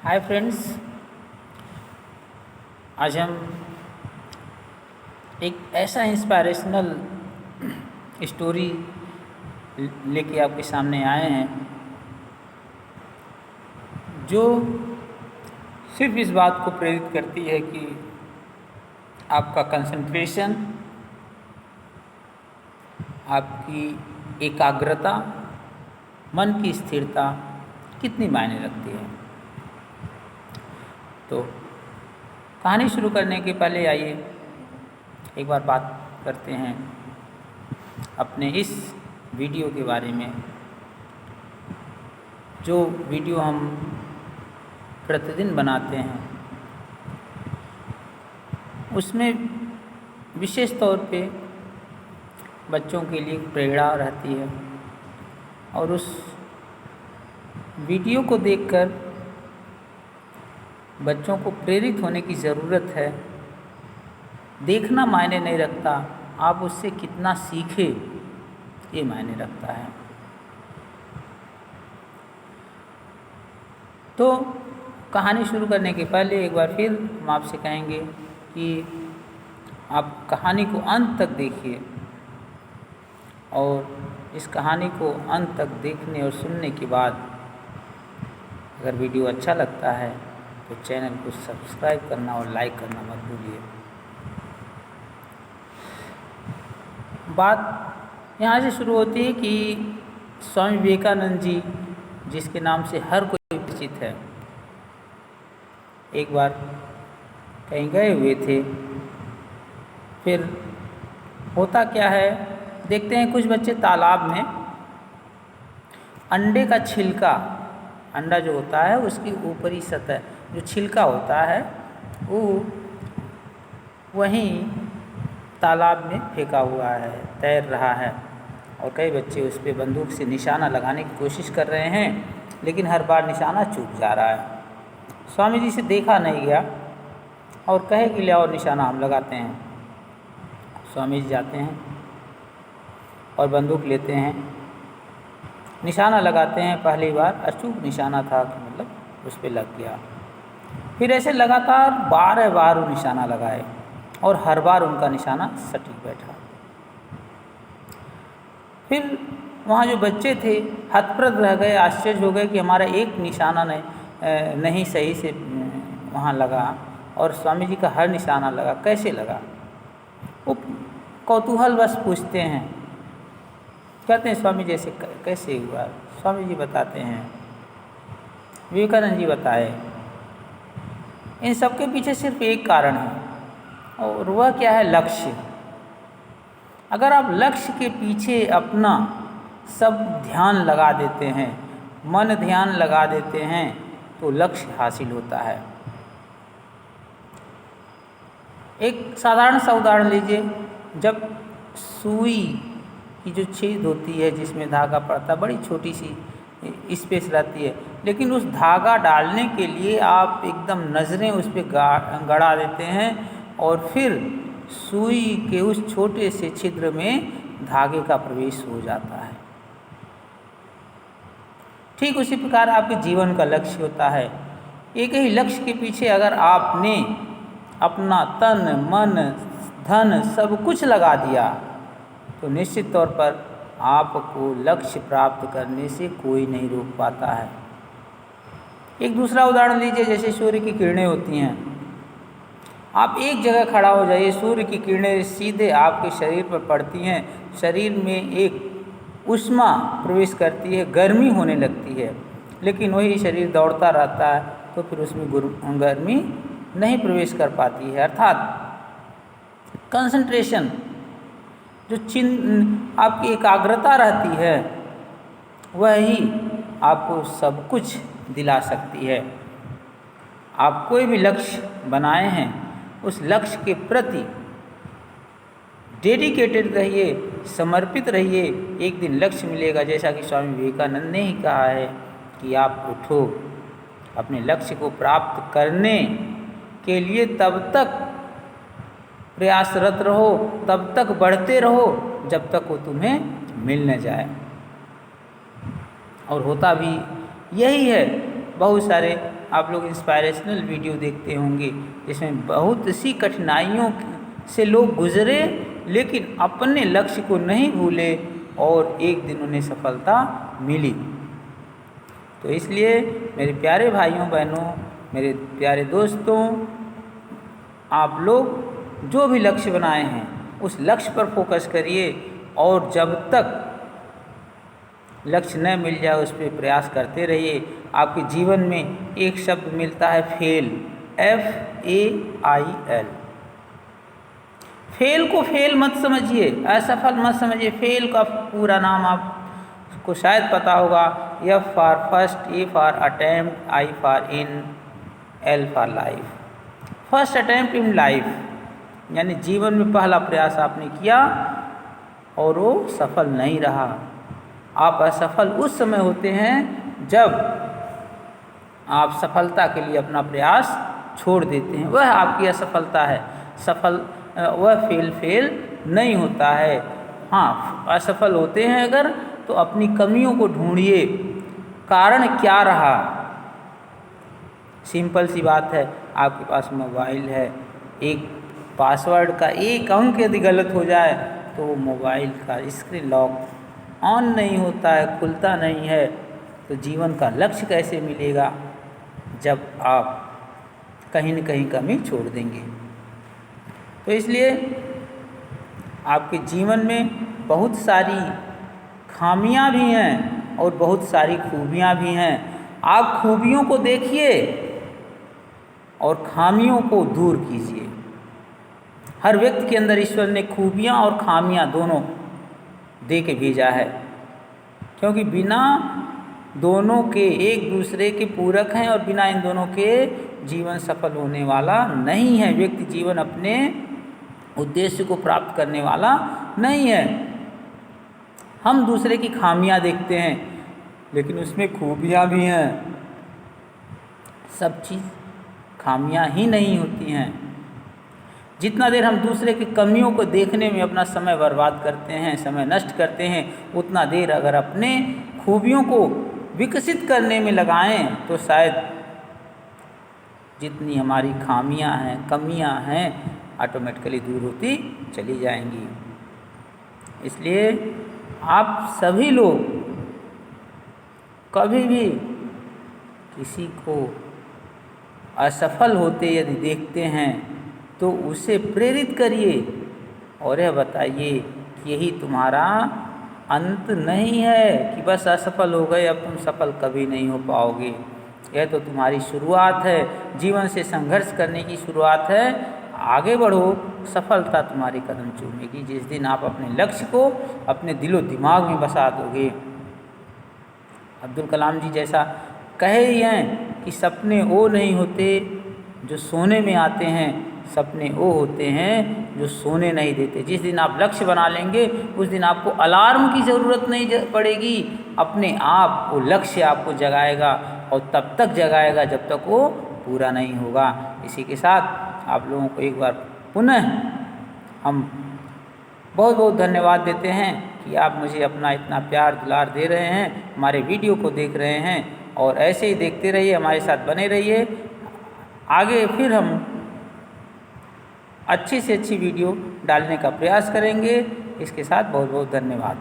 Hi friends, आज हम एक ऐसा इंस्पायरेशनल स्टोरी लेके आपके सामने आए हैं जो सिर्फ इस बात को प्रेरित करती है कि आपका कंसंट्रेशन, आपकी एकाग्रता, मन की स्थिरता कितनी मायने रखती है। तो कहानी शुरू करने के पहले आइए एक बार बात करते हैं अपने इस वीडियो के बारे में। जो वीडियो हम प्रतिदिन बनाते हैं उसमें विशेष तौर पे बच्चों के लिए प्रेरणा रहती है और उस वीडियो को देखकर बच्चों को प्रेरित होने की ज़रूरत है। देखना मायने नहीं रखता, आप उससे कितना सीखे ये मायने रखता है। तो कहानी शुरू करने के पहले एक बार फिर हम आपसे कहेंगे कि आप कहानी को अंत तक देखिए और इस कहानी को अंत तक देखने और सुनने के बाद अगर वीडियो अच्छा लगता है तो चैनल को सब्सक्राइब करना और लाइक करना मत भूलिए। बात यहाँ से शुरू होती है कि स्वामी विवेकानंद जी, जिसके नाम से हर कोई परिचित है, एक बार कहीं गए हुए थे। फिर होता क्या है, देखते हैं कुछ बच्चे तालाब में अंडे का छिलका, अंडा जो होता है उसकी ऊपरी सतह जो छिलका होता है वो वहीं तालाब में फेंका हुआ है, तैर रहा है और कई बच्चे उस पर बंदूक से निशाना लगाने की कोशिश कर रहे हैं, लेकिन हर बार निशाना चूक जा रहा है। स्वामी जी से देखा नहीं गया और कहे कि ले और निशाना हम लगाते हैं। स्वामी जी जाते हैं और बंदूक लेते हैं, निशाना लगाते हैं। पहली बार अचूक निशाना था, मतलब उस पर लग गया। फिर ऐसे लगातार 12 बार वो निशाना लगाए और हर बार उनका निशाना सटीक बैठा। फिर वहाँ जो बच्चे थे हतप्रभ रह गए, आश्चर्य हो गए कि हमारा एक निशाना नहीं सही से वहाँ लगा और स्वामी जी का हर निशाना लगा, कैसे लगा। वो कौतूहलवश पूछते हैं, कहते हैं स्वामी जैसे कैसे हुआ। स्वामी जी बताते हैं, विवेकानंद जी बताए, इन सब के पीछे सिर्फ एक कारण है और वह क्या है, लक्ष्य। अगर आप लक्ष्य के पीछे अपना सब ध्यान लगा देते हैं, मन ध्यान लगा देते हैं, तो लक्ष्य हासिल होता है। एक साधारण सा उदाहरण लीजिए, जब सुई की जो छेद होती है जिसमें धागा पड़ता है, बड़ी छोटी सी स्पेस रहती है, लेकिन उस धागा डालने के लिए आप एकदम नज़रें उस पर गड़ा देते हैं और फिर सुई के उस छोटे से छिद्र में धागे का प्रवेश हो जाता है। ठीक उसी प्रकार आपके जीवन का लक्ष्य होता है। एक ही लक्ष्य के पीछे अगर आपने अपना तन मन धन सब कुछ लगा दिया तो निश्चित तौर पर आपको लक्ष्य प्राप्त करने से कोई नहीं रोक पाता है। एक दूसरा उदाहरण लीजिए, जैसे सूर्य की किरणें होती हैं। आप एक जगह खड़ा हो जाइए, सूर्य की किरणें सीधे आपके शरीर पर पड़ती हैं, शरीर में एक ऊष्मा प्रवेश करती है, गर्मी होने लगती है, लेकिन वही शरीर दौड़ता रहता है तो फिर उसमें गर्मी नहीं प्रवेश कर पाती है। अर्थात कंसंट्रेशन, जो आपकी एकाग्रता रहती है, वह ही आपको सब कुछ दिला सकती है। आप कोई भी लक्ष्य बनाए हैं, उस लक्ष्य के प्रति डेडिकेटेड रहिए, समर्पित रहिए। एक दिन लक्ष्य मिलेगा, जैसा कि स्वामी विवेकानंद ने ही कहा है कि आप उठो, अपने लक्ष्य को प्राप्त करने के लिए तब तक प्रयासरत रहो, तब तक बढ़ते रहो जब तक वो तुम्हें मिल न जाए। और होता भी यही है बहुत सारे आप लोग इंस्पायरेशनल वीडियो देखते होंगे जिसमें बहुत सी कठिनाइयों से लोग गुजरे लेकिन अपने लक्ष्य को नहीं भूले और एक दिन उन्हें सफलता मिली। तो इसलिए मेरे प्यारे भाइयों बहनों, मेरे प्यारे दोस्तों, आप लोग जो भी लक्ष्य बनाए हैं उस लक्ष्य पर फोकस करिए और जब तक लक्ष्य न मिल जाए उस पर प्रयास करते रहिए। आपके जीवन में एक शब्द मिलता है फेल, FAIL। फेल को फेल मत समझिए, असफल मत समझिए। फेल का पूरा नाम आपको शायद पता होगा, F for first, A for attempt, I for in, L for life. First attempt in life यानी जीवन में पहला प्रयास आपने किया और वो सफल नहीं रहा। आप असफल उस समय होते हैं जब आप सफलता के लिए अपना प्रयास छोड़ देते हैं, वह आपकी असफलता है। वह फेल नहीं होता है। हाँ, असफल होते हैं अगर तो अपनी कमियों को ढूंढिए, कारण क्या रहा। सिंपल सी बात है, आपके पास मोबाइल है, एक पासवर्ड का एक अंक यदि गलत हो जाए तो मोबाइल का स्क्रीन लॉक ऑन नहीं होता है, खुलता नहीं है, तो जीवन का लक्ष्य कैसे मिलेगा जब आप कहीं न कहीं कमी छोड़ देंगे। तो इसलिए आपके जीवन में बहुत सारी खामियां भी हैं और बहुत सारी खूबियां भी हैं। आप खूबियों को देखिए और खामियों को दूर कीजिए। हर व्यक्ति के अंदर ईश्वर ने खूबियां और खामियां दोनों दे के भेजा है, क्योंकि बिना दोनों के एक दूसरे के पूरक हैं और बिना इन दोनों के जीवन सफल होने वाला नहीं है। व्यक्ति जीवन अपने उद्देश्य को प्राप्त करने वाला नहीं है। हम दूसरे की खामियां देखते हैं लेकिन उसमें खूबियां भी हैं। सब चीज़ खामियां ही नहीं होती हैं। जितना देर हम दूसरे की कमियों को देखने में अपना समय बर्बाद करते हैं, समय नष्ट करते हैं, उतना देर अगर अपने खूबियों को विकसित करने में लगाएं तो शायद जितनी हमारी खामियां हैं, कमियां हैं, ऑटोमेटिकली दूर होती चली जाएंगी। इसलिए आप सभी लोग कभी भी किसी को असफल होते यदि देखते हैं तो उसे प्रेरित करिए और यह बताइए कि यही तुम्हारा अंत नहीं है कि बस असफल हो गए, अब तुम सफल कभी नहीं हो पाओगे। यह तो तुम्हारी शुरुआत है, जीवन से संघर्ष करने की शुरुआत है। आगे बढ़ो, सफलता तुम्हारी कदम चूमेगी जिस दिन आप अपने लक्ष्य को अपने दिलो दिमाग में बसा दोगे। अब्दुल कलाम जी जैसा कहे ही हैं कि सपने वो नहीं होते जो सोने में आते हैं, सपने वो होते हैं जो सोने नहीं देते। जिस दिन आप लक्ष्य बना लेंगे उस दिन आपको अलार्म की ज़रूरत नहीं पड़ेगी, अपने आप वो लक्ष्य आपको जगाएगा और तब तक जगाएगा जब तक वो पूरा नहीं होगा। इसी के साथ आप लोगों को एक बार पुनः हम बहुत बहुत धन्यवाद देते हैं कि आप मुझे अपना इतना प्यार दुलार दे रहे हैं, हमारे वीडियो को देख रहे हैं और ऐसे ही देखते रहिए, हमारे साथ बने रहिए। आगे फिर हम अच्छी से अच्छी वीडियो डालने का प्रयास करेंगे। इसके साथ बहुत बहुत धन्यवाद।